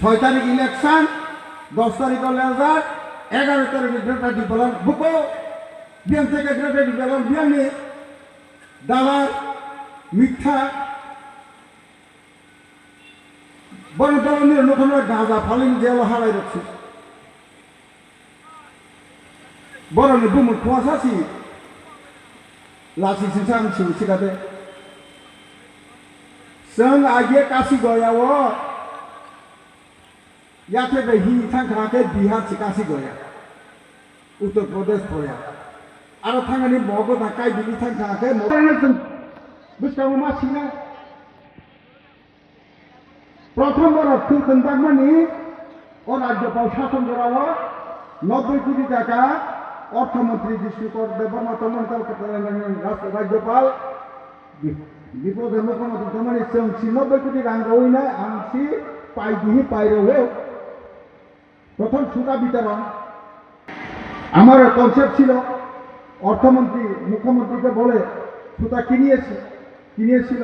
6 তারিখ ইলেকশন, 10 তারিখ লেজার, 11 তারিখ গ্রেটারি বলার বুকো বিয়ান থেকে গ্রেটারি বলার বিয়ানি দালাল মিথ্যা বড় ধরনের নতুন গাঁজা ফালিং জেল হারাই রাখছি বড় বুমুর কুয়াশাছি লাসি সিসাं सिगादे जों आगे कासिगयाव याथे बे हि थांखाखै बिहार सि कासिगया उत्तर प्रदेश फया आरो थांगानि मगो दाकाय बिनि थांखाखै मगो जों बुसकाव मा सिना प्रथम बर खुलखनबागमानि ओ राज्यपाल शासन कराव 90 कोटी टाका অর্থমন্ত্রী দৃষ্টিকর দেবনাথ রাজ্যপাল বিপদের মুখ্যমন্ত্রী মানে 90 কোটি রাং রইনা আনসি পাইদিহি পাইরেও প্রথম সুতা বিতরণ আমার কনসেপ্ট ছিল অর্থমন্ত্রী মুখ্যমন্ত্রীকে বলে সুতা কিনিয়েছিল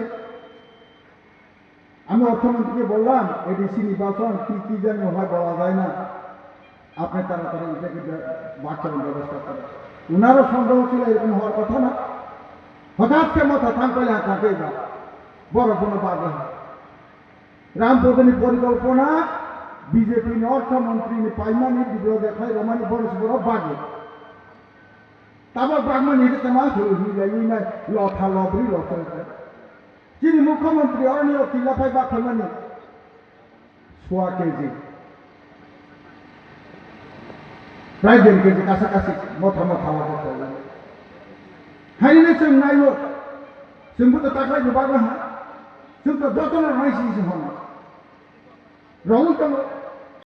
আমি অর্থমন্ত্রীকে বললাম এডিসি নির্বাচন কি জানি হয় বলা যায় না আপনি তাড়াতাড়ি এটাকে বাচ্চার ব্যবস্থা করেন ওনারও সন্দেহ ছিল এরকম হওয়ার কথা না হঠাৎ কে মাথা থাকলে থাকে বড় কোনো বাধা রামপদনী পরিকল্পনা বিজেপি অর্থমন্ত্রী পাইমানি বিগ্রহ দেখায় রমানি বড় বড় বাগে তারপর ব্রাহ্মণ হিসেবে মা হইলাই না লথা লবরি লথা যিনি মুখ্যমন্ত্রী অরণ্য কিলাফাই বা খাইমানি সোয়া কেজি প্রায় 1.5 কেজি কাছাকাছি মথা লাগাতে হবে হাইলে जों नायो जोंबो ताखाय गोबां जोंथ' दतन मानसि हन रावल दङ